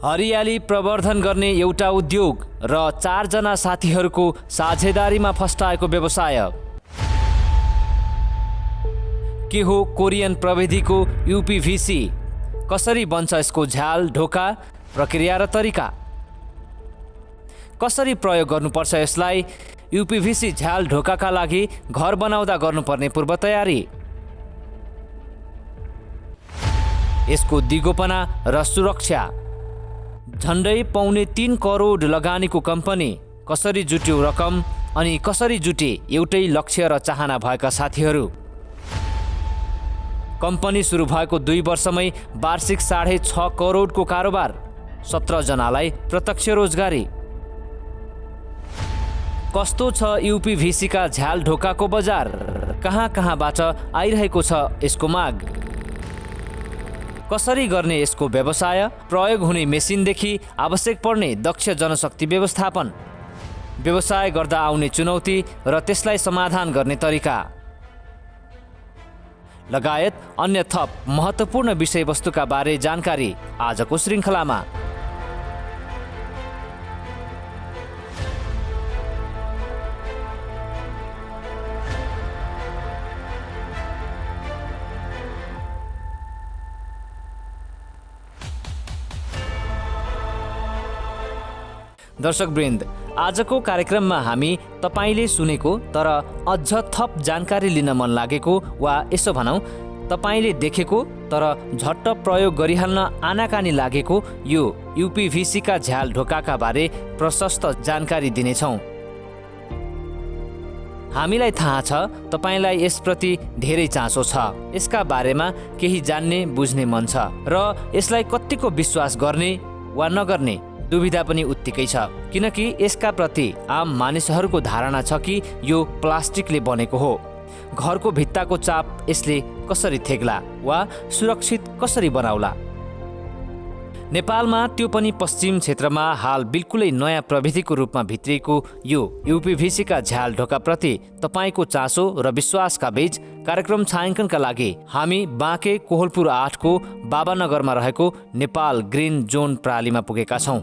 हरियाली प्रवर्धन गर्ने एउटा उद्योग र 4 जना साथीहरूको साझेदारीमा फस्टाएको व्यवसाय। के हो कोरियन प्रविधिको यूपीभीसी? कसरी बन्छ यसको झ्याल ढोका, प्रक्रिया र तरिका? कसरी प्रयोग गर्नुपर्छ यसलाई? यूपीभीसी झ्याल ढोकाका लागि घर बनाउँदा गर्नुपर्ने पूर्व तयारी। यसको दिगोपना र सुरक्षा। झन्डै 3.25 करोड लगानीको कम्पनी, कसरी जुट्यो रकम अनि कसरी जुटे एउटै लक्ष्य र चाहना भएका साथीहरू। कम्पनी सुरु भएको 2 वर्षमै वार्षिक 6.5 करोडको कारोबार, 17 जनालाई प्रत्यक्ष रोजगारी। कस्तो छ यूपीभीसीका झ्याल ढोकाको बजार? कहाँ कहाँबाट आइरहेको छ यसको माग? कसरी गर्ने यसको व्यवसाय? प्रयोग हुने मेसिनदेखि आवश्यक पर्ने दक्ष जनशक्ति व्यवस्थापन, व्यवसाय गर्दा आउने चुनौती र त्यसलाई समाधान गर्ने तरिका लगायत अन्य थप महत्त्वपूर्ण विषयवस्तुका बारे जानकारी आजको श्रृङ्खलामा। दर्शकवृन्द, आजको कार्यक्रममा हामी तपाईले सुनेको तर अझ थप जानकारी लिन मन लागेको वा यसो भनौँ तपाईले देखेको तर झट्ट प्रयोग गरिहाल्न आनाकानी लागेको यो यूपीभीसीका झ्याल ढोकाका बारे प्रशस्त जानकारी दिनेछौँ। हामीलाई थाहा छ तपाईलाई यसप्रति धेरै चासो छ, यसका बारेमा केही जान्ने बुझ्ने मन छ र यसलाई कतिको विश्वास गर्ने वा नगर्ने दुविधा पनि उत्तिकै छ, किनकि यसका प्रति आम मानिसहरूको धारणा छ कि यो प्लास्टिकले बनेको हो। घरको भित्ताको चाप यसले कसरी थेग्ला वा सुरक्षित कसरी बनाउला? नेपालमा त्यो पनि पश्चिम क्षेत्रमा हाल बिल्कुलै नयाँ प्रविधिको रूपमा भित्रिएको यो यूपीभीसीका झ्याल ढोकाप्रति तपाईँको चासो र विश्वासका बीच कार्यक्रम छायाङ्कनका लागि हामी बाँके कोहलपुर 8 को बाबानगरमा रहेको नेपाल ग्रिन जोन प्रणालीमा पुगेका छौँ।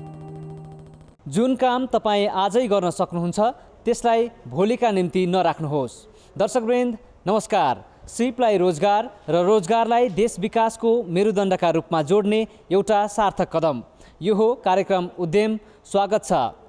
जुन काम तपाईँ आजै गर्न सक्नुहुन्छ त्यसलाई भोलिका निम्ति नराख्नुहोस्। दर्शकवृन्द नमस्कार। सिपलाई रोजगार र रोजगारलाई देश विकासको मेरुदण्डका रूपमा जोड्ने एउटा सार्थक कदम, यो हो कार्यक्रम उद्यम। स्वागत छ।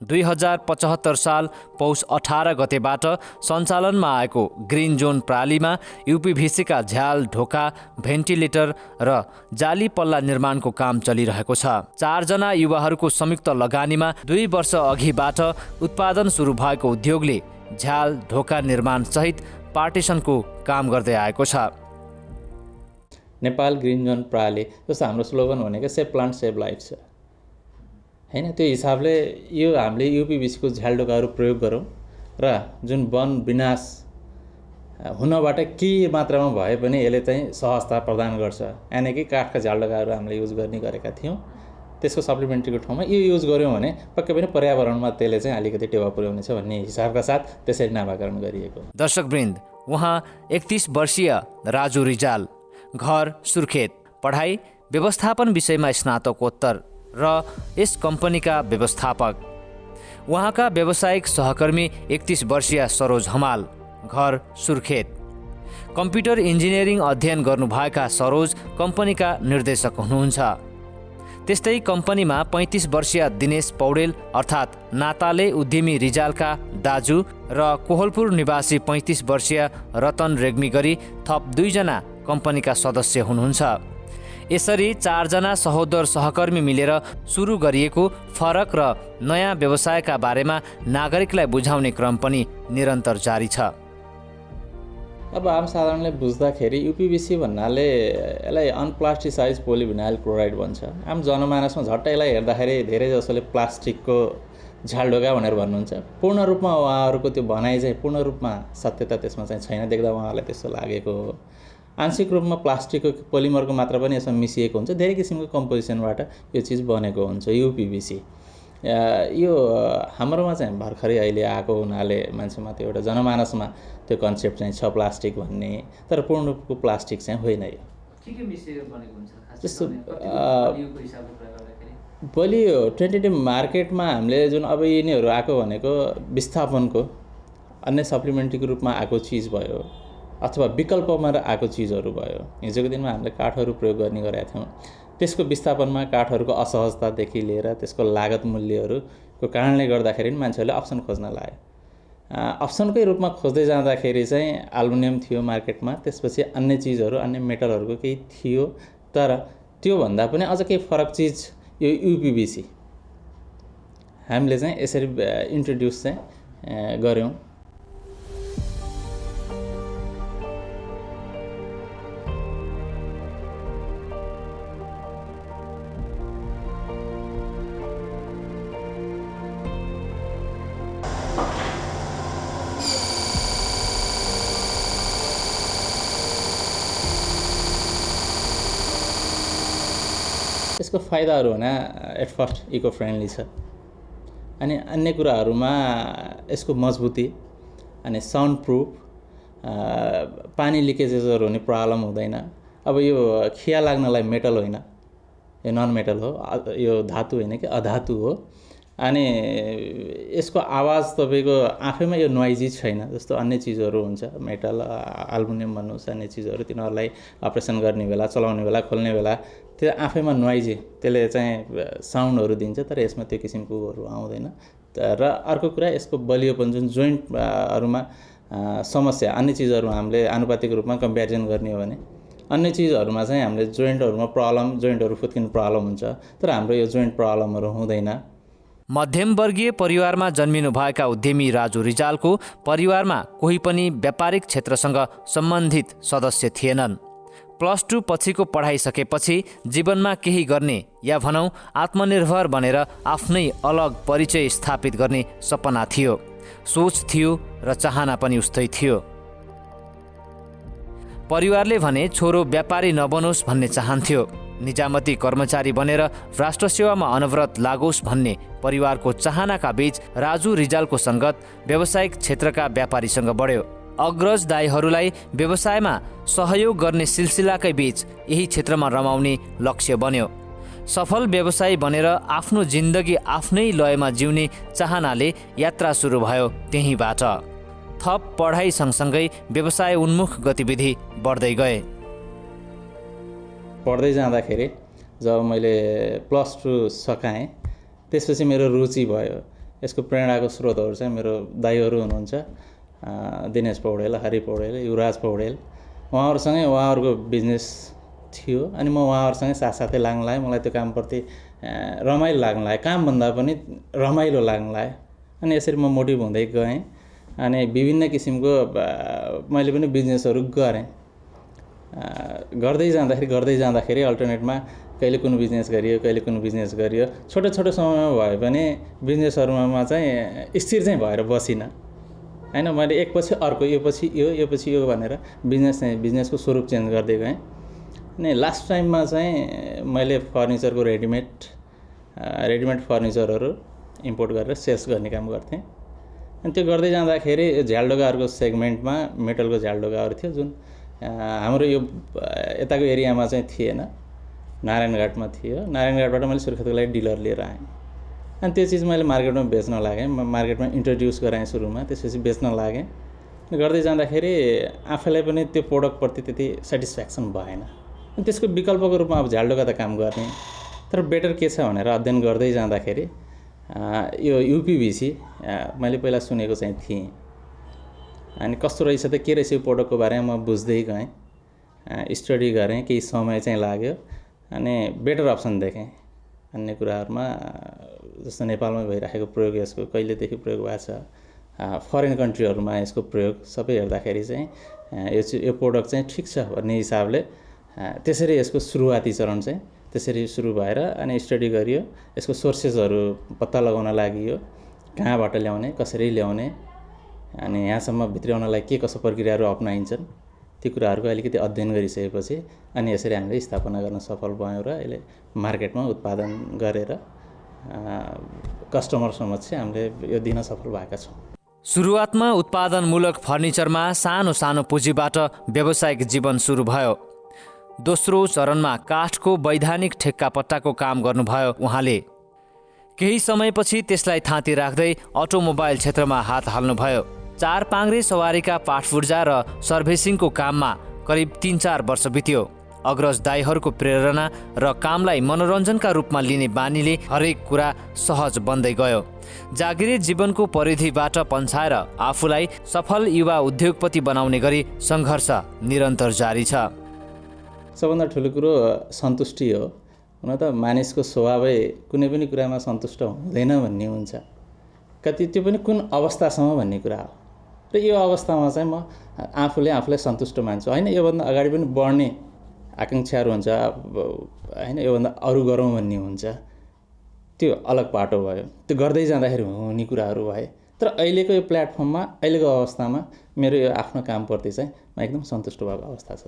दुई 2075 साल पौष 18 गतेबाट सञ्चालनमा आएको ग्रिन जोन प्रणालीमा यूपीभीसीका झ्याल ढोका, भेन्टिलेटर र जाली पल्ला निर्माणको काम चलिरहेको छ। 4 जना युवाहरूको संयुक्त लगानीमा 2 वर्ष अघिबाट उत्पादन सुरु भएको उद्योगले झ्याल ढोका निर्माण सहित पार्टिसनको काम गर्दै आएको छ। नेपाल ग्रिन जोन प्रणाली जस्तो हाम्रो स्लोगन भनेको सेभ प्लान्ट सेभ लाइफ छ हैन। त्यो हिसाबले यो हामीले यूपीभीसीको झ्याल ढोकाहरू प्रयोग गरौँ र जुन वन विनाश हुनबाट केही मात्रामा भए पनि यसले चाहिँ सहजता प्रदान गर्छ। यानि कि काठका झ्याल ढोकाहरू हामीले युज गर्ने गरेका थियौँ। त्यसको सप्लिमेन्ट्रीको ठाउँमा यो युज गऱ्यौँ भने पक्कै पनि पर्यावरणमा त्यसले चाहिँ अलिकति टेवा पुर्याउनेछ भन्ने हिसाबका साथ त्यसरी नामाकरण गरिएको। दर्शकवृन्द, उहाँ 31 वर्षीय राजु रिजाल, घर सुर्खेत, पढाइ व्यवस्थापन विषयमा स्नातकोत्तर र यस कम्पनीका व्यवस्थापक। उहाँका व्यावसायिक सहकर्मी 31 वर्षीय सरोज हमाल, घर सुर्खेत। कम्प्युटर इन्जिनियरिङ अध्ययन गर्नुभएका सरोज कम्पनीका निर्देशक हुनुहुन्छ। त्यस्तै कम्पनीमा 35 वर्षीय दिनेश पौडेल अर्थात् नाताले उद्यमी रिजालका दाजु र कोहलपुर निवासी 35 वर्षीय रतन रेग्मी गरी थप 2 जना कम्पनीका सदस्य हुनुहुन्छ। यसरी 4 जना सहोदर सहकर्मी मिलेर सुरु गरिएको फरक र नयाँ व्यवसायका बारेमा नागरिकलाई बुझाउने क्रम पनि निरन्तर जारी छ। अब आम साधारणले बुझ्दाखेरि युपिबिसी भन्नाले यसलाई अनप्लास्टिसाइज पोलिभिनाइल क्लोराइड भन्छ। आम जनमानसमा झट्ट यसलाई हेर्दाखेरि धेरै जसोले प्लास्टिकको झालढोका भनेर भन्नुहुन्छ। पूर्ण रूपमा उहाँहरूको त्यो भनाइ चाहिँ पूर्ण रूपमा सत्यता त्यसमा चाहिँ छैन, देख्दा उहाँहरूलाई त्यस्तो लागेको हो। आंशिक रूपमा प्लास्टिकको पोलिमरको मात्रा पनि यसमा मिसिएको हुन्छ, धेरै किसिमको कम्पोजिसनबाट यो चिज बनेको हुन्छ युपिबिसी। यो हाम्रोमा चाहिँ भर्खरै अहिले आएको हुनाले मान्छेमा त्यो एउटा जनमानसमा त्यो कन्सेप्ट चाहिँ छ प्लास्टिक भन्ने, तर पूर्ण रूपको प्लास्टिक चाहिँ होइन यो। के मिसिएर बनेको हुन्छ जस्तो बलियो टेन्टेटिभ मार्केटमा हामीले जुन अब यिनीहरू आएको भनेको विस्थापनको अन्य सप्लिमेन्ट्रीको रूपमा आएको चिज भयो अथवा विकल्पमा आएको चिजहरू भयो। हिजोको दिनमा हामीले काठहरू प्रयोग गर्ने गरेका थियौँ, त्यसको विस्थापनमा काठहरूको असहजतादेखि लिएर त्यसको लागत मूल्यहरूको कारणले गर्दाखेरि मान्छेहरूले अप्सन खोज्न लाग्यो। अप्सनकै रूपमा खोज्दै जाँदाखेरि चाहिँ एल्युमिनियम थियो मार्केटमा, त्यसपछि अन्य चिजहरू अन्य मेटलहरूको केही थियो, तर त्योभन्दा पनि अझ केही फरक चिज यो युपिबिसी हामीले चाहिँ यसरी इन्ट्रोड्युस चाहिँ गऱ्यौँ। यसको फाइदाहरू भने एट फर्स्ट इको फ्रेन्डली छ, अनि अन्य कुराहरूमा यसको मजबुती अनि साउन्ड प्रुफ, पानी लिकेजेसहरू हुने प्रब्लम हुँदैन। अब यो खिया लाग्नलाई मेटल होइन, यो नन मेटल हो, यो धातु होइन कि अधातु हो। अनि यसको आवाज तपाईँको आफैमा यो नोइजी छैन जस्तो अन्य चिजहरू हुन्छ, मेटल एल्युमिनियम भन्नुहोस् अन्य चिजहरू, तिनीहरूलाई अपरेसन गर्ने बेला, चलाउने बेला, खोल्ने बेला त्यो आफैमा नोइजी त्यसले चाहिँ साउन्डहरू दिन्छ, तर यसमा त्यो किसिमकोहरू आउँदैन। र अर्को कुरा यसको बलियोपन जुन जोइन्टहरूमा समस्या, अन्य चिजहरू हामीले आनुपातिक रूपमा कम्पेरिजन गर्ने हो भने अन्य चिजहरूमा चाहिँ हामीले जोइन्टहरूमा प्रब्लम, जोइन्टहरू फुत्किने प्रब्लम हुन्छ, तर हाम्रो यो जोइन्ट प्रब्लमहरू हुँदैन। मध्यमवर्गीय परिवारमा जन्मिनुभएका उद्यमी राजु रिजालको परिवारमा कोही पनि व्यापारिक क्षेत्रसँग सम्बन्धित सदस्य थिएनन्। +2 पछिको पढाइ सकेपछि जीवनमा केही गर्ने या भनौँ आत्मनिर्भर बनेर आफ्नै अलग परिचय स्थापित गर्ने सपना थियो, सोच थियो र चाहना पनि उस्तै थियो। परिवारले भने छोरो व्यापारी नबनोस् भन्ने चाहन्थ्यो, निजामती कर्मचारी बनेर राष्ट्र सेवामा अनवरत लागोस् भन्ने परिवारको चाहनाका बीच राजु रिजालको सङ्गत व्यावसायिक क्षेत्रका व्यापारीसँग बढ्यो। अग्रज दाईहरूलाई व्यवसायमा सहयोग गर्ने सिलसिलाकै बीच यही क्षेत्रमा रमाउने लक्ष्य बन्यो। सफल व्यवसायी बनेर आफ्नो जिन्दगी आफ्नै लयमा जिउने चाहनाले यात्रा सुरु भयो त्यहीँबाट। थप पढाइ सँगसँगै व्यवसाय उन्मुख गतिविधि बढ्दै गए। पढ्दै जाँदाखेरि जब मैले +2 सकाएँ त्यसपछि मेरो रुचि भयो। यसको प्रेरणाको स्रोतहरू चाहिँ मेरो दाइहरू हुनुहुन्छ, दिनेश पौडेल, हरि पौडेल, युवराज पौडेल। उहाँहरूसँगै उहाँहरूको बिजनेस थियो अनि म उहाँहरूसँगै साथसाथै लाग्न लाग्यो। मलाई त्यो कामप्रति रमाइलो लाग्न लाग्यो, कामभन्दा पनि रमाइलो लाग्न लाग्यो। अनि यसरी म मोटिभ हुँदै गएँ अनि विभिन्न किसिमको मैले पनि बिजनेसहरू गरेँ। गर्दै जाँदाखेरि अल्टरनेटमा कहिले कुन बिजनेस गरियो, कहिले कुन बिजनेस गरियो। छोटो छोटो समयमा भए पनि बिजनेसहरूमा चाहिँ स्थिर चाहिँ भएर बसिनँ हैन। मैले एकपछि अर्को, योपछि यो भनेर बिजनेसको स्वरूप चेन्ज गर्दै गएँ। अनि लास्ट टाइममा चाहिँ मैले फर्निचरको रेडिमेड फर्निचरहरू इम्पोर्ट गरेर सेल्स गर्ने काम गर्थेँ। अनि त्यो गर्दै जाँदाखेरि झ्यालडोगाहरूको सेगमेन्टमा मेटलको झ्यालडोगाहरू थियो जुन हाम्रो यो यताको एरियामा चाहिँ थिएन, नारायणघाटमा थियो। नारायणघाटबाट मैले सुर्खेतको लागि डिलर लिएर आएँ। अनि त्यो चिज मैले मार्केटमा बेच्न लागेँ, मार्केटमा इन्ट्रोड्युस गराएँ सुरुमा, त्यसपछि बेच्न लागेँ। गर्दै जाँदाखेरि आफैलाई पनि त्यो प्रोडक्टप्रति त्यति सेटिस्फ्याक्सन भएन। अनि त्यसको विकल्पको रूपमा अब झ्यालडोगा त काम गर्ने, तर बेटर के छ भनेर अध्ययन गर्दै जाँदाखेरि यो युपिबिसी मैले पहिला सुनेको चाहिँ थिएँ। अनि कस्तो रहेछ त, के रहेछ यो प्रोडक्टको बारेमा म बुझ्दै गएँ, स्टडी गरेँ, केही समय चाहिँ लाग्यो। अनि बेटर अप्सन देखेँ अन्य कुराहरूमा, जस्तो नेपालमा भइराखेको प्रयोग, यसको कहिलेदेखि प्रयोग भएको छ, फरेन कन्ट्रीहरूमा यसको प्रयोग सबै हेर्दाखेरि चाहिँ यो प्रोडक्ट चाहिँ ठिक छ भन्ने हिसाबले त्यसरी यसको सुरुवाती चरण चाहिँ त्यसरी सुरु भएर अनि स्टडी गरियो, यसको सोर्सेसहरू पत्ता लगाउन लागि कहाँबाट ल्याउने, कसरी ल्याउने, अनि यहाँसम्म भित्र्याउनलाई के कसो प्रक्रियाहरू अपनाइन्छन् ती कुराहरूको अलिकति अध्ययन गरिसकेपछि अनि यसरी हामीले स्थापना गर्न सफल भयौँ र अहिले मार्केटमा उत्पादन गरेर कस्टमर समक्ष हामीले यो दिन सफल भएका छौँ। सुरुवातमा उत्पादनमूलक फर्निचरमा सानो सानो पुँजीबाट व्यावसायिक जीवन सुरु भयो। दोस्रो चरणमा काठको वैधानिक ठेक्कापट्टाको काम गर्नुभयो उहाँले। केही समयपछि त्यसलाई थाँती राख्दै अटोमोबाइल क्षेत्रमा हात हाल्नुभयो। 4 पाङ्ग्रे सवारीका पाठपूर्जा र सर्भिसिङको काममा करिब 3-4 वर्ष बित्यो। अग्रज दाइहरूको प्रेरणा र कामलाई मनोरञ्जनका रूपमा लिने बानीले हरेक कुरा सहज बन्दै गयो। जागिरे जीवनको परिधिबाट पन्छाएर आफूलाई सफल युवा उद्योगपति बनाउने गरी सङ्घर्ष निरन्तर जारी छ। सबभन्दा ठुलो कुरो सन्तुष्टि हो। हुन त मानिसको स्वभावै कुनै पनि कुरामा सन्तुष्ट हुँदैन भन्ने हुन्छ, कति त्यो पनि कुन अवस्थासम्म भन्ने कुरा हो। र यो अवस्थामा चाहिँ म आफूलाई सन्तुष्ट मान्छु। होइन, योभन्दा अगाडि पनि बढ्ने आकाङ्क्षाहरू हुन्छ, होइन, योभन्दा अरू गरौँ भन्ने हुन्छ, त्यो अलग पाटो भयो। त्यो गर्दै जाँदाखेरि हुने कुराहरू भए। तर अहिलेको यो प्लेटफर्ममा, अहिलेको अवस्थामा मेरो यो आफ्नो कामप्रति चाहिँ म एकदम सन्तुष्ट भएको अवस्था छ।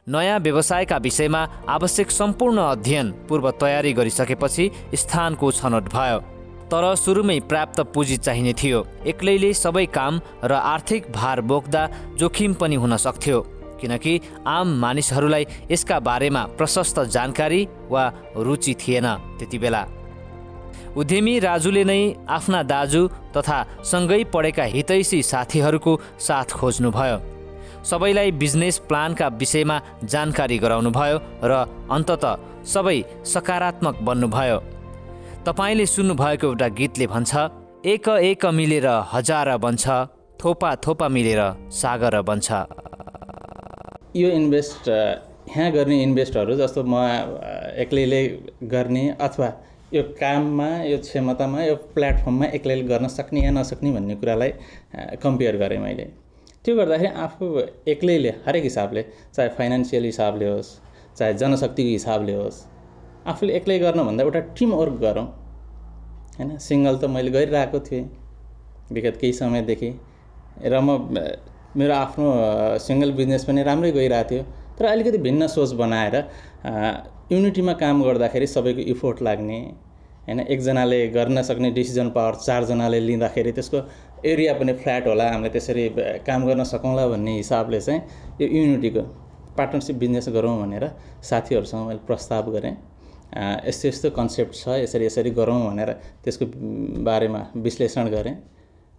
नयाँ व्यवसायका विषयमा आवश्यक सम्पूर्ण अध्ययन पूर्व तयारी गरिसकेपछि स्थानको छनौट भयो। तर सुरुमै प्राप्त पुँजी चाहिने थियो। एक्लैले सबै काम र आर्थिक भार बोक्दा जोखिम पनि हुन सक्थ्यो, किनकि आम मानिसहरूलाई यसका बारेमा प्रशस्त जानकारी वा रुचि थिएन त्यति बेला। उद्यमी राजुले नै आफ्ना दाजु तथा सँगै पढेका हितैषी साथीहरूको साथ खोज्नुभयो। सबैलाई बिजनेस प्लानका विषयमा जानकारी गराउनुभयो र अन्ततः सबै सकारात्मक बन्नुभयो। तपाईँले सुन्नुभएको एउटा गीतले भन्छ, एक एक मिलेर हजार बन्छ, थोपा थोपा मिलेर सागर बन्छ। यो यहाँ गर्ने इन्भेस्टहरू जस्तो म एक्लैले गर्ने अथवा यो काममा, यो क्षमतामा, यो प्लेटफर्ममा एक्लैले गर्न सक्ने या नसक्ने भन्ने कुरालाई कम्पेयर गरेँ मैले। त्यो गर्दाखेरि आफू एक्लैले हरेक हिसाबले, चाहे फाइनेन्सियल हिसाबले होस्, चाहे जनशक्तिको हिसाबले होस्, आफूले एक्लै गर्नुभन्दा एउटा टिम वर्क गरौँ। होइन, सिङ्गल त मैले गरिरहेको थिएँ विगत केही समयदेखि र मेरो आफ्नो सिङ्गल बिजनेस पनि राम्रै गइरहेको थियो। तर अलिकति भिन्न सोच बनाएर युनिटीमा काम गर्दाखेरि सबैको इफोर्ट लाग्ने, होइन, एकजनाले गर्न सक्ने डिसिजन पावर 4 जनाले लिँदाखेरि त्यसको एरिया पनि फ्ल्याट होला, हामीले त्यसरी काम गर्न सकौँला भन्ने हिसाबले चाहिँ यो युनिटीको पार्टनरसिप बिजनेस गरौँ भनेर साथीहरूसँग मैले प्रस्ताव गरेँ। यस्तो यस्तो कन्सेप्ट छ, यसरी यसरी गरौँ भनेर त्यसको बारेमा विश्लेषण गरेँ।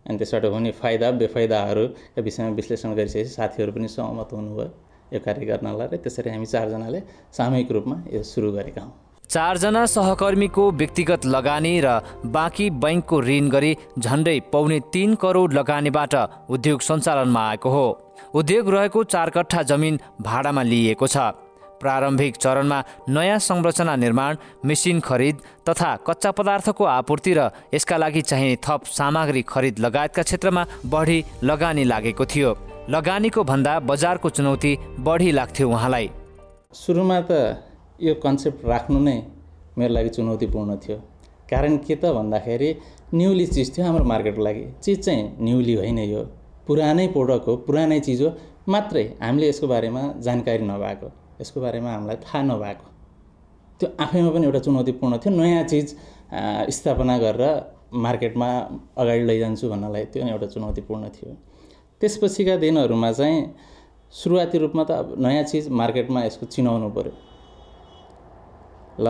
अनि त्यसबाट हुने फाइदा बेफाइदाहरूका विषयमा विश्लेषण गरिसकेपछि साथीहरू पनि सहमत हुनुभयो यो कार्य गर्नलाई र त्यसरी हामी 4 जनाले सामूहिक रूपमा यो सुरु गरेका हौँ। 4 जना सहकर्मीको व्यक्तिगत लगानी र बाँकी बैङ्कको ऋण गरी झन्डै 3.25 करोड लगानीबाट उद्योग सञ्चालनमा आएको हो। उद्योग रहेको 4 कट्ठा जमिन भाडामा लिइएको छ। प्रारम्भिक चरणमा नयाँ संरचना निर्माण, मेसिन खरिद तथा कच्चा पदार्थको आपूर्ति र यसका लागि चाहिने थप सामग्री खरिद लगायतका क्षेत्रमा बढी लगानी लागेको थियो। लगानीको भन्दा बजारको चुनौती बढी लाग्थ्यो उहाँलाई। सुरुमा त यो कन्सेप्ट राख्नु नै मेरो लागि चुनौतीपूर्ण थियो। कारण के त भन्दाखेरि न्युली चिज थियो हाम्रो मार्केटको लागि। चिज चाहिँ न्युली होइन, यो पुरानै प्रोडक्ट हो, पुरानै चिज हो, मात्रै हामीले यसको बारेमा जानकारी नभएको, यसको बारेमा हामीलाई थाहा नभएको, त्यो आफैमा पनि एउटा चुनौतीपूर्ण थियो। नयाँ चिज स्थापना गरेर मार्केटमा अगाडि लैजान्छु भन्नलाई त्यो एउटा चुनौतीपूर्ण थियो। त्यसपछिका दिनहरूमा चाहिँ सुरुवाती रूपमा त नयाँ चिज मार्केटमा यसको चिनाउनु पऱ्यो। ल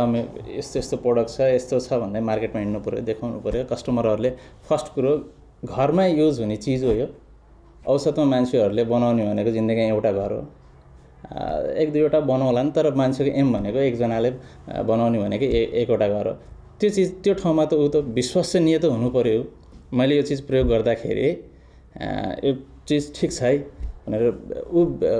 यस्तो यस्तो प्रोडक्ट छ, यस्तो छ भन्दै मार्केटमा हिँड्नु पऱ्यो, देखाउनु पऱ्यो। कस्टमरहरूले फर्स्ट कुरो घरमै युज हुने चिज हो यो। औसतमा मान्छेहरूले बनाउने भनेको जिन्दगीमा एउटा घर हो। एक दुईवटा बनाउला नि, तर मान्छेको एम भनेको एकजनाले बनाउने भनेको एकवटा घर हो। त्यो चिज त्यो ठाउँमा त ऊ त विश्वसनीय त हुनु पऱ्यो। मैले यो चिज प्रयोग गर्दाखेरि यो चिज ठिक छ है भनेर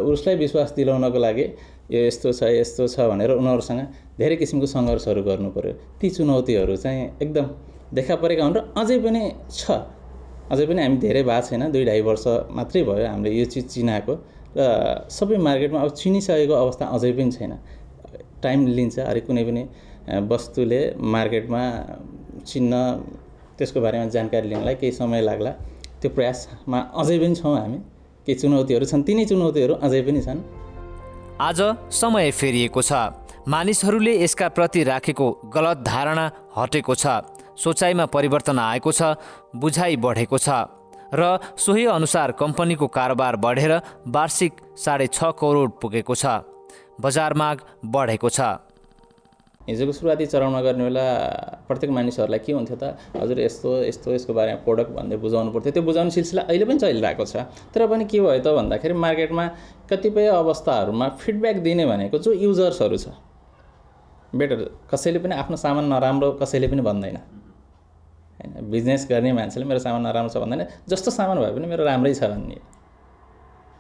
उसलाई विश्वास दिलाउनको लागि यो यस्तो छ भनेर उनीहरूसँग धेरै किसिमको सङ्घर्षहरू गर्नु पऱ्यो। ती चुनौतीहरू चाहिँ एकदम देखा परेका हुन् र अझै पनि छ। अझै पनि हामी धेरै भएको छैन, 2-2.5 वर्ष मात्रै भयो हामीले यो चिज चिनाएको र सबै मार्केटमा अब चिनिसकेको अवस्था अझै पनि छैन। टाइम लिन्छ। अरे कुनै पनि वस्तुले मार्केटमा चिन्न, त्यसको बारेमा जानकारी लिनलाई केही समय लाग्ला। त्यो प्रयासमा अझै पनि छौँ हामी। केही चुनौतीहरू छन्, तिनै चुनौतीहरू अझै पनि छन्। आज समय फेरिएको छ। मानिसहरूले यसका प्रति राखेको गलत धारणा हटेको छ, सोचाइमा परिवर्तन आएको छ, बुझाइ बढेको छ र सोही अनुसार कम्पनीको कारोबार बढेर वार्षिक 6.5 करोड पुगेको छ। बजार माग बढेको छ। हिजोको सुरुवाती चरणमा गर्ने बेला प्रत्येक मानिसहरूलाई के हुन्थ्यो त, हजुर यसको बारेमा प्रोडक्ट भन्दै बुझाउनु पर्थ्यो। त्यो बुझाउने सिलसिला अहिले पनि चलिरहेको छ। तर पनि के भयो त भन्दाखेरि मार्केटमा कतिपय अवस्थाहरूमा फिडब्याक दिने भनेको जो युजर्सहरू छ, बेटर कसैले पनि आफ्नो सामान नराम्रो कसैले पनि भन्दैन हैन। बिजनेस गर्ने मान्छेले मेरो सामान नराम्रो छ भन्दैन, जस्तो सामान भए पनि मेरो राम्रै छ भन्ने।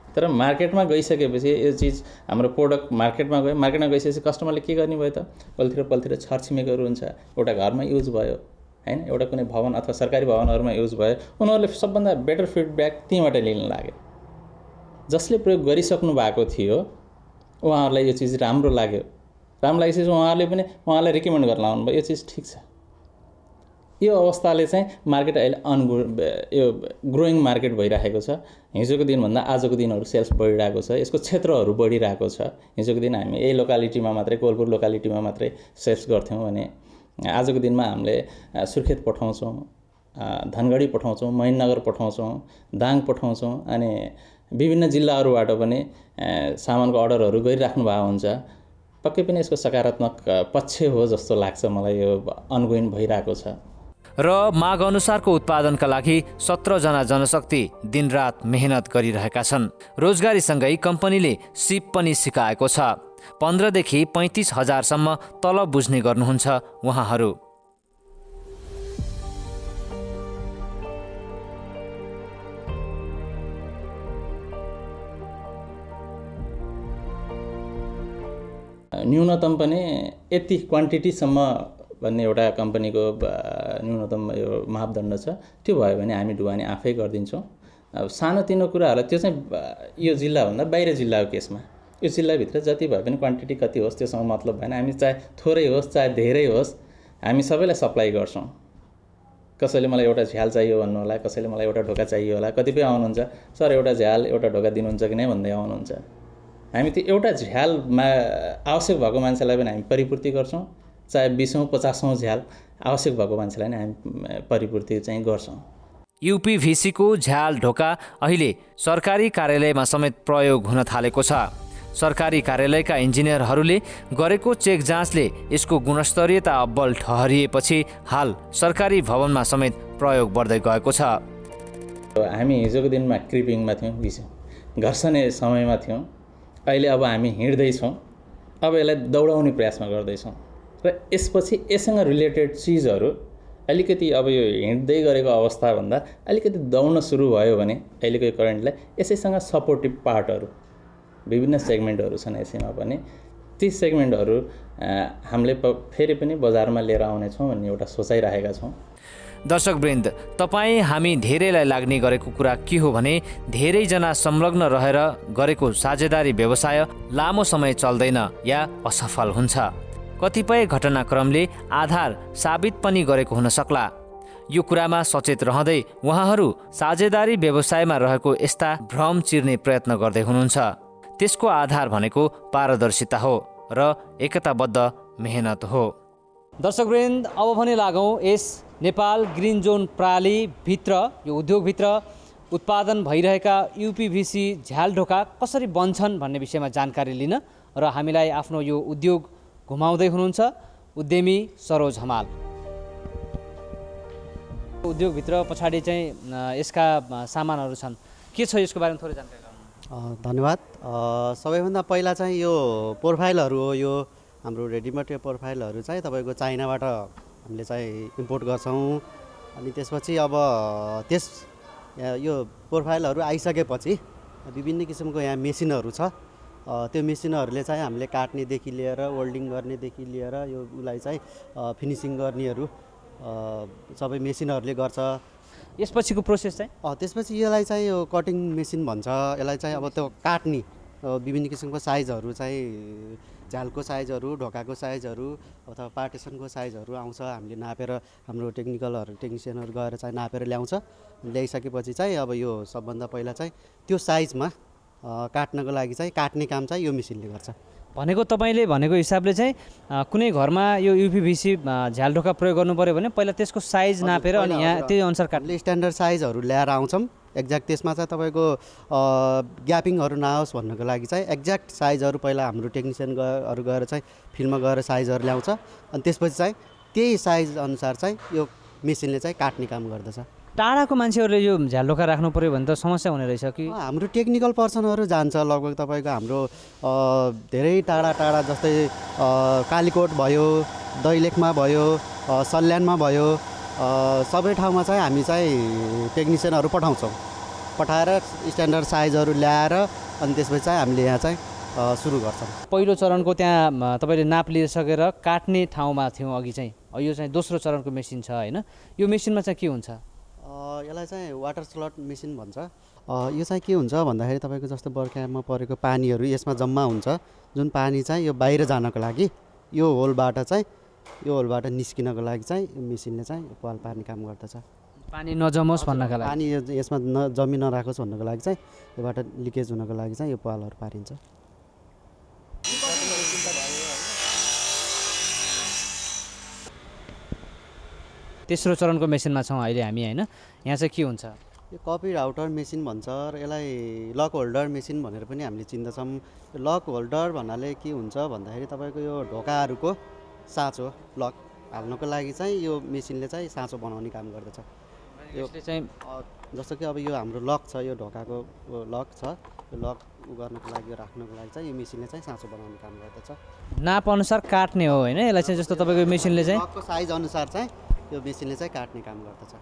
तर मार्केटमा गइसकेपछि यो चिज हाम्रो प्रोडक्ट मार्केटमा गइसकेपछि कस्टमरले के गर्ने भयो त, पल्तिर छरछिमेकीहरू हुन्छ, एउटा घरमा युज भयो हैन, एउटा कुनै भवन अथवा सरकारी भवनहरूमा युज भयो, उनीहरूले सबभन्दा बेटर फिडब्याक त्यहीँबाट लिन लाग्यो। जसले प्रयोग गरिसक्नु भएको थियो उहाँहरूलाई यो चिज राम्रो लागेपछि उहाँलाई रिकमेन्ड गर्न आउनु भयो, यो चिज ठिक छ। यो अवस्थाले चाहिँ मार्केट अहिले यो ग्रोइङ मार्केट भइरहेको छ। हिजोको दिनभन्दा आजको दिनहरू सेल्स बढिरहेको छ, यसको क्षेत्रहरू बढिरहेको छ। हिजोको दिन हामी यही लोकालिटीमा मात्रै, कोलपुर लोकालिटीमा मात्रै सेल्स गर्थ्यौँ भने आजको दिनमा हामीले सुर्खेत पठाउँछौँ, धनगढी पठाउँछौँ, महेन्द्रनगर पठाउँछौँ, दाङ पठाउँछौँ, अनि विभिन्न जिल्लाहरूबाट पनि सामानको अर्डरहरू गरिराख्नु भएको हुन्छ। पक्कै पनि यसको सकारात्मक पक्ष हो जस्तो लाग्छ मलाई। यो अनगोइङ भइरहेको छ। र माग अनुसारको उत्पादनका लागि 17 जना जनशक्ति दिनरात मेहनत गरिरहेका छन्। रोजगारीसँगै कम्पनीले सिप पनि सिकाएको छ। 15 देखि 35 हजारसम्म तलब बुझ्ने गर्नुहुन्छ उहाँहरू। न्यूनतम पनि यति क्वान्टिटीसम्म भन्ने एउटा कम्पनीको न्यूनतम यो मापदण्ड छ। त्यो भयो भने हामी ढुवानी आफै गरिदिन्छौँ। अब सानोतिनो कुराहरूलाई त्यो चाहिँ यो जिल्लाभन्दा बाहिर जिल्लाको केसमा, यो जिल्लाभित्र जति भए पनि क्वान्टिटी कति होस् त्योसँग मतलब भएन। हामी चाहे थोरै होस् चाहे धेरै होस् हामी सबैलाई सप्लाई गर्छौँ। कसैले मलाई एउटा झ्याल चाहियो भन्नु होला, कसैले मलाई एउटा ढोका चाहियो होला। कतिपय आउनुहुन्छ, सर एउटा झ्याल एउटा ढोका दिनुहुन्छ कि नै भन्दै आउनुहुन्छ। हामी त्यो एउटा झ्यालमा आवश्यक भएको मान्छेलाई पनि हामी परिपूर्ति गर्छौँ। चाहे 20औँ 50औँ झ्याल आवश्यक भएको मान्छेलाई नै हामी परिपूर्ति चाहिँ गर्छौँ। युपीभीसीको झ्याल ढोका अहिले सरकारी कार्यालयमा समेत प्रयोग हुन थालेको छ। सरकारी कार्यालयका इन्जिनियरहरूले गरेको चेक जाँचले यसको गुणस्तरीयता अब्बल ठहरिएपछि हाल सरकारी भवनमा समेत प्रयोग बढ्दै गएको छ। हामी हिजोको दिनमा क्रिपिङमा थियौँ, घर्षणे समयमा थियौँ। अहिले अब हामी हिँड्दैछौँ, अब यसलाई दौडाउने प्रयासमा गर्दैछौँ र यसपछि यससँग रिलेटेड चिजहरू अलिकति अब यो हिँड्दै गरेको अवस्थाभन्दा अलिकति दौड्न सुरु भयो भने अहिलेको यो करेन्टलाई यसैसँग सपोर्टिभ पार्टहरू विभिन्न सेगमेन्टहरू छन् यसैमा पनि। ती सेगमेन्टहरू हामीले फेरि पनि बजारमा लिएर आउनेछौँ भन्ने एउटा सोचाइरहेका छौँ। दर्शकवृन्द, तपाईँ हामी धेरैलाई लाग्ने गरेको कुरा के हो भने धेरैजना संलग्न रहेर गरेको साझेदारी व्यवसाय लामो समय चल्दैन या असफल हुन्छ। कतिपय घटनाक्रमले आधार साबित पनि गरेको हुन सक्ला। यो कुरामा सचेत रहँदै उहाँहरू साझेदारी व्यवसायमा रहेको यस्ता भ्रम चिर्ने प्रयत्न गर्दै हुनुहुन्छ। त्यसको आधार भनेको पारदर्शिता हो र एकताबद्ध मेहनत हो। दर्शकवृन्द, अब भने लागौँ यस नेपाल ग्रिन जोन प्रणाली भित्र, यो उद्योगभित्र उत्पादन भइरहेका युपीभीसी झ्याल ढोका कसरी बन्छन् भन्ने विषयमा जानकारी लिन। र हामीलाई आफ्नो यो उद्योग घुमाउँदै हुनुहुन्छ उद्यमी सरोज हमाल। उद्योगभित्र पछाडि चाहिँ यसका सामानहरू छन्, के छ यसको बारेमा थोरै जानकारी गराउनु। धन्यवाद। सबैभन्दा पहिला चाहिँ यो प्रोफाइलहरू हो, यो हाम्रो रेडिमेड यो प्रोफाइलहरू चाहिँ तपाईँको चाइनाबाट हामीले चाहिँ इम्पोर्ट गर्छौँ। अनि त्यसपछि अब यो प्रोफाइलहरू आइसकेपछि विभिन्न किसिमको यहाँ मेसिनहरू छ। त्यो मेसिनहरूले चाहिँ हामीले काट्नेदेखि लिएर वेल्डिङ गर्नेदेखि लिएर यो उसलाई चाहिँ फिनिसिङ गर्नेहरू सबै मेसिनहरूले गर्छ। यसपछिको प्रोसेस चाहिँ त्यसपछि यसलाई चाहिँ यो कटिङ मेसिन भन्छ। यसलाई चाहिँ अब त्यो काट्ने विभिन्न किसिमको साइजहरू चाहिँ झ्यालको साइजहरू, ढोकाको साइजहरू अथवा पार्टिसनको साइजहरू आउँछ। हामीले नापेर हाम्रो टेक्निसियनहरू गएर चाहिँ नापेर ल्याइसकेपछि चाहिँ अब यो सबभन्दा पहिला चाहिँ त्यो साइजमा काट्नको लागि चाहिँ काट्ने काम चाहिँ यो मेसिनले गर्छ। भनेको तपाईँले भनेको हिसाबले चाहिँ कुनै घरमा यो युपिभिसी झ्याल ढोका प्रयोग गर्नु पऱ्यो भने पहिला त्यसको साइज नापेर अनि यहाँ त्यही अनुसार काट्ने स्ट्यान्डर्ड साइजहरू ल्याएर आउँछौँ। एक्ज्याक्ट त्यसमा चाहिँ तपाईँको ग्यापिङहरू नआओस् भन्नको लागि चाहिँ एक्ज्याक्ट साइजहरू पहिला हाम्रो टेक्निसियनहरू गएर चाहिँ फिल्डमा गएर साइजहरू ल्याउँछ। अनि त्यसपछि चाहिँ त्यही साइज अनुसार चाहिँ यो मेसिनले चाहिँ काट्ने काम गर्दछ। टाढाको मान्छेहरूले यो झ्याल ढोका राख्नु पऱ्यो भने त समस्या हुने रहेछ कि? हाम्रो टेक्निकल पर्सनहरू जान्छ लगभग तपाईँको हाम्रो धेरै टाढा टाढा जस्तै कालीकोट भयो, दैलेखमा भयो, सल्यानमा भयो, सबै ठाउँमा चाहिँ हामी चाहिँ टेक्निसियनहरू पठाएर स्ट्यान्डर्ड साइजहरू ल्याएर अनि त्यसपछि चाहिँ हामीले यहाँ चाहिँ सुरु गर्छौँ। पहिलो चरणको त्यहाँ तपाईँले नाप लिइसकेर काट्ने ठाउँमा थियौँ अघि चाहिँ, यो चाहिँ दोस्रो चरणको मेसिन छ होइन? यो मेसिनमा चाहिँ के हुन्छ? यसलाई चाहिँ वाटर स्लट मेसिन भन्छ। यो चाहिँ के हुन्छ भन्दाखेरि तपाईँको जस्तो बर्खामा परेको पानीहरू यसमा जम्मा हुन्छ। जुन पानी चाहिँ यो बाहिर जानको लागि यो होलबाट निस्किनको लागि चाहिँ यो मेसिनले चाहिँ पाल पार्ने काम गर्दछ। पानी नजमोस् भन्नका लागि, पानी यसमा जमी नराखोस् भन्नको लागि चाहिँ योबाट लिकेज हुनको लागि चाहिँ यो पालहरू पारिन्छ। तेस्रो चरणको मेसिनमा छौँ अहिले हामी होइन? यहाँ चाहिँ के हुन्छ? यो कपी राउटर मेसिन भन्छ र यसलाई लक होल्डर मेसिन भनेर पनि हामीले चिन्दछौँ। लक होल्डर भन्नाले के हुन्छ भन्दाखेरि तपाईँको यो ढोकाहरूको साँचो लक हाल्नको लागि चाहिँ यो मेसिनले चाहिँ साँचो बनाउने काम गर्दछ। यो चाहिँ जस्तो कि अब यो हाम्रो लक छ, यो ढोकाको लक छ, यो लक गर्नको लागि राख्नको लागि चाहिँ यो मेसिनले चाहिँ साँचो बनाउने काम गर्दछ। नाप अनुसार काट्ने हो होइन? यसलाई चाहिँ जस्तो तपाईँको मेसिनले चाहिँ लकको साइज अनुसार चाहिँ यो मेसिनले चाहिँ काट्ने काम गर्दछ।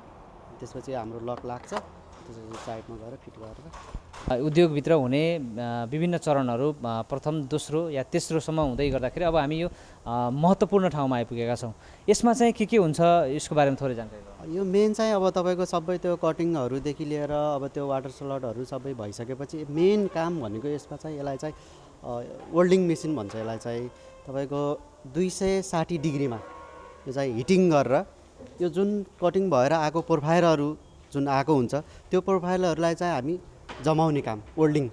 त्यसपछि हाम्रो लक लाग्छ, त्यसपछि साइडमा गएर फिट गरेर उद्योगभित्र हुने विभिन्न चरणहरू प्रथम, दोस्रो या तेस्रोसम्म हुँदै गर्दाखेरि अब हामी यो महत्त्वपूर्ण ठाउँमा आइपुगेका छौँ। यसमा चाहिँ के हुन्छ यसको बारेमा थोरै जानकारी गरौँ। यो मेन चाहिँ अब तपाईँको सबै त्यो कटिङहरूदेखि लिएर अब त्यो वाटर स्लटहरू सबै भइसकेपछि मेन काम भनेको यसमा चाहिँ यसलाई चाहिँ वेल्डिङ मेसिन भन्छ। यसलाई चाहिँ तपाईँको 260 डिग्रीमा यो चाहिँ हिटिङ गरेर यो जुन कटिङ भएर आएको प्रोफाइलहरू जुन आएको हुन्छ त्यो प्रोफाइलहरूलाई चाहिँ हामी जमाउने काम, वेल्डिङ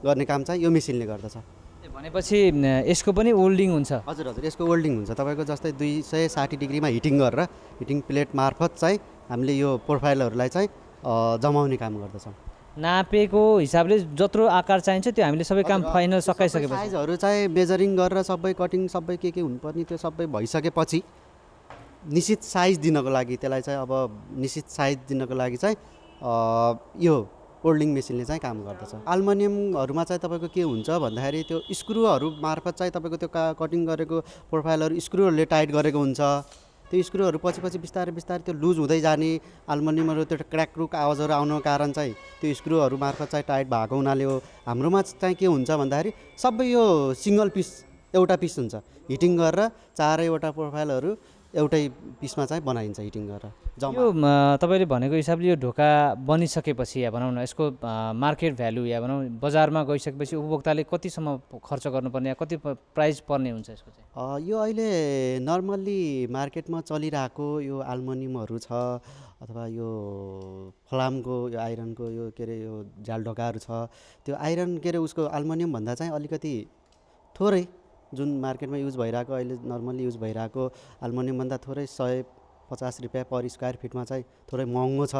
गर्ने काम चाहिँ यो मेसिनले गर्दछ। भनेपछि यसको पनि वेल्डिङ हुन्छ? हजुर, यसको वेल्डिङ हुन्छ। तपाईँको जस्तै 260 डिग्रीमा हिटिङ गरेर हिटिङ प्लेट मार्फत चाहिँ हामीले यो प्रोफाइलहरूलाई चाहिँ जमाउने काम गर्दछौँ। नापेको हिसाबले जत्रो आकार चाहिन्छ त्यो हामीले सबै काम फाइनल सकाइसकेपछि साइजहरू चाहिँ मेजरिङ गरेर सबै कटिङ सबै के हुनुपर्ने त्यो सबै भइसकेपछि निश्चित साइज दिनको लागि त्यसलाई चाहिँ अब निश्चित साइज दिनको लागि चाहिँ यो वेल्डिङ मेसिनले चाहिँ काम गर्दछ। एल्युमिनियमहरूमा चाहिँ तपाईँको के हुन्छ भन्दाखेरि त्यो स्क्रुहरू मार्फत चाहिँ तपाईँको त्यो कटिङ गरेको प्रोफाइलहरू स्क्रुहरूले टाइट गरेको हुन्छ। त्यो स्क्रुहरू पछि बिस्तारै त्यो लुज हुँदै जाने, एल्युमिनियमहरू त्यो क्र्याकरुक आवाजहरू आउनुको कारण चाहिँ त्यो स्क्रुहरू मार्फत चाहिँ टाइट भएको हुनाले हो। हाम्रोमा चाहिँ के हुन्छ भन्दाखेरि सबै यो सिङ्गल पिस एउटा पिस हुन्छ। हिटिङ गरेर चारैवटा प्रोफाइलहरू एउटै पिसमा चाहिँ बनाइन्छ हिटिङ गरेर। यो तपाईँले भनेको हिसाबले यो ढोका बनिसकेपछि या भनौँ न यसको मार्केट भ्यालु या भनौँ बजारमा गइसकेपछि उपभोक्ताले कतिसम्म खर्च गर्नुपर्ने या कति प्राइस पर्ने हुन्छ यसको चाहिँ? यो अहिले नर्मल्ली मार्केटमा चलिरहेको यो एल्युमिनियमहरू छ अथवा यो फलामको यो आइरनको यो के अरे यो झ्याल ढोकाहरू छ, त्यो आइरन के अरे उसको एल्युमिनियम भन्दा चाहिँ अलिकति थोरै जुन मार्केटमा युज भइरहेको अहिले नर्मल्ली युज भइरहेको एल्युमिनियमभन्दा थोरै 150 रुपियाँ पर स्क्वायर फिटमा चाहिँ थोरै महँगो छ।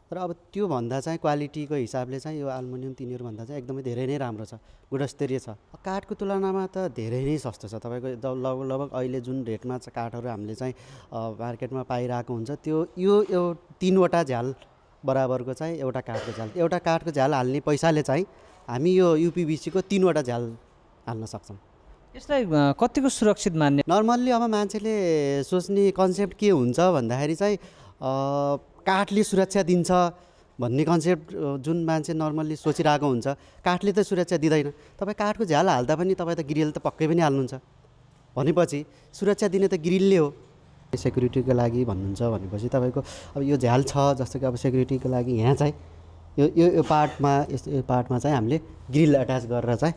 तर अब त्योभन्दा चाहिँ क्वालिटीको हिसाबले चाहिँ यो एल्युमिनियम तिनीहरूभन्दा चाहिँ एकदमै धेरै नै राम्रो छ, गुणस्तरीय छ। काठको तुलनामा त धेरै नै सस्तो छ। तपाईँको लगभग अहिले जुन रेटमा काठहरू हामीले चाहिँ मार्केटमा पाइरहेको हुन्छ त्यो यो 3वटा झ्याल बराबरको चाहिँ एउटा काठको झ्याल हाल्ने पैसाले चाहिँ हामी यो युपिबिसीको 3वटा झ्याल हाल्न सक्छौँ। यसलाई कतिको सुरक्षित मान्ने? नर्मल्ली अब मान्छेले सोच्ने कन्सेप्ट के हुन्छ भन्दाखेरि चाहिँ काठले सुरक्षा दिन्छ भन्ने कन्सेप्ट जुन मान्छे नर्मल्ली सोचिरहेको हुन्छ। काठले त सुरक्षा दिँदैन। तपाईँ काठको झ्याल हाल्दा पनि तपाईँ त ग्रिल त पक्कै पनि हाल्नुहुन्छ भनेपछि सुरक्षा दिने त ग्रिलले हो। सेक्युरिटीको लागि भन्नुहुन्छ भनेपछि तपाईँको अब यो झ्याल छ, जस्तो कि अब सेक्युरिटीको लागि यहाँ चाहिँ यो पार्टमा चाहिँ हामीले ग्रिल एट्याच गरेर चाहिँ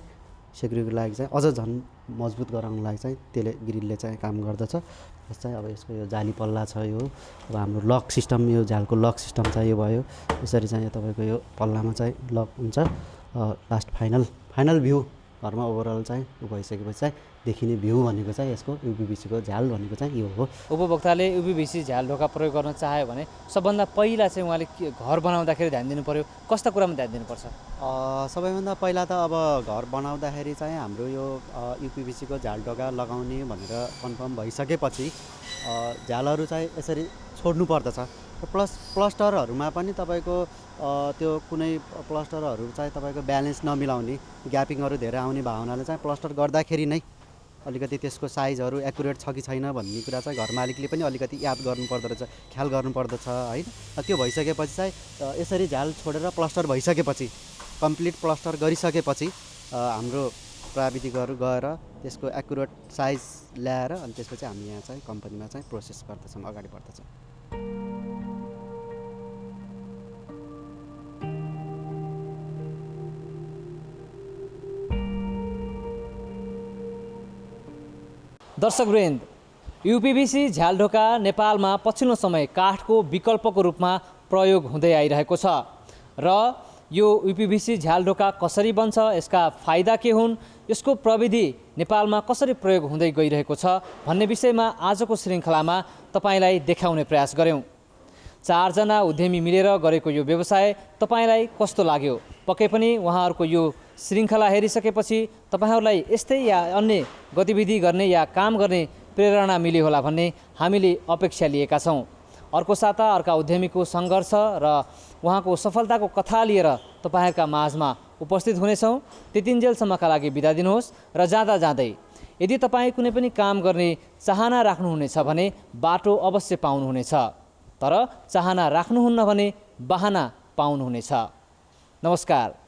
सेक्युरिटीको लागि चाहिँ अझ झन् मजबुत गराउनको लागि चाहिँ त्यसले ग्रिलले चाहिँ काम गर्दछ। जस्तो चाहिँ अब यसको यो जाली पल्ला छ, यो अब हाम्रो लक सिस्टम, यो झ्यालको लक सिस्टम चाहिँ यो भयो। यसरी चाहिँ तपाईँको यो पल्लामा चाहिँ लक हुन्छ। लास्ट फाइनल भ्यू घरमा ओभरअल चाहिँ भइसकेपछि चाहिँ देखिने भ्यू भनेको चाहिँ यसको युपिबिसीको झ्याल भनेको चाहिँ यो हो। उपभोक्ताले युपिबिसी झ्याल ढोका प्रयोग गर्न चाह्यो भने सबभन्दा पहिला चाहिँ उहाँले घर बनाउँदाखेरि ध्यान दिनु पर्यो, कस्ता कुरामा ध्यान दिनुपर्छ? सबैभन्दा पहिला त अब घर बनाउँदाखेरि चाहिँ हाम्रो यो युपिबिसीको झ्याल ढोका लगाउने भनेर कन्फर्म भइसकेपछि झ्यालहरू चाहिँ यसरी छोड्नु पर्दछ। प्लस्टरहरूमा पनि तपाईँको त्यो कुनै प्लस्टरहरू चाहिँ तपाईँको ब्यालेन्स नमिलाउने, ग्यापिङहरू धेरै आउने भावनाले चाहिँ प्लस्टर गर्दाखेरि नै अलिकति त्यसको साइजहरू एकुरेट छ कि छैन भन्ने कुरा चाहिँ घर मालिकले पनि अलिकति याद गर्नुपर्दो रहेछ, ख्याल गर्नुपर्दछ होइन। त्यो भइसकेपछि चाहिँ यसरी झ्याल छोडेर प्लस्टर भइसकेपछि, कम्प्लिट प्लस्टर गरिसकेपछि हाम्रो प्राविधिकहरू गएर त्यसको एकुरेट साइज ल्याएर अनि त्यसपछि हामी यहाँ चाहिँ कम्पनीमा चाहिँ प्रोसेस गर्दछौँ, अगाडि बढ्दछौँ। दर्शकवृन्द, युपिबिसी झ्याल ढोका नेपालमा पछिल्लो समय काठको विकल्पको रूपमा प्रयोग हुँदै आइरहेको छ र यो युपिबिसी झ्याल ढोका कसरी बन्छ, यसका फाइदा के हुन्, यसको प्रविधि नेपालमा कसरी प्रयोग हुँदै गइरहेको छ भन्ने विषयमा आजको श्रृङ्खलामा तपाईँलाई देखाउने प्रयास गऱ्यौँ। 4 जना उद्यमी मिलेर गरेको यो व्यवसाय तपाईँलाई कस्तो लाग्यो? पक्कै पनि उहाँहरूको यो श्रृङ्खला हेरिसकेपछि तपाईँहरूलाई यस्तै या अन्य गतिविधि गर्ने या काम गर्ने प्रेरणा मिल्यो होला भन्ने हामीले अपेक्षा लिएका छौँ। अर्को साता अर्का उद्यमीको सङ्घर्ष र उहाँको सफलताको कथा लिएर तपाईँहरूका माझमा उपस्थित हुनेछौँ। त्यतिन्जेलसम्मका लागि बिदा दिनुहोस् र जाँदा जाँदै यदि तपाईँ कुनै पनि काम गर्ने चाहना राख्नुहुनेछ भने बाटो अवश्य पाउनुहुनेछ, तर चाहना राख्नुहुन्न भने बहाना पाउनुहुनेछ। नमस्कार।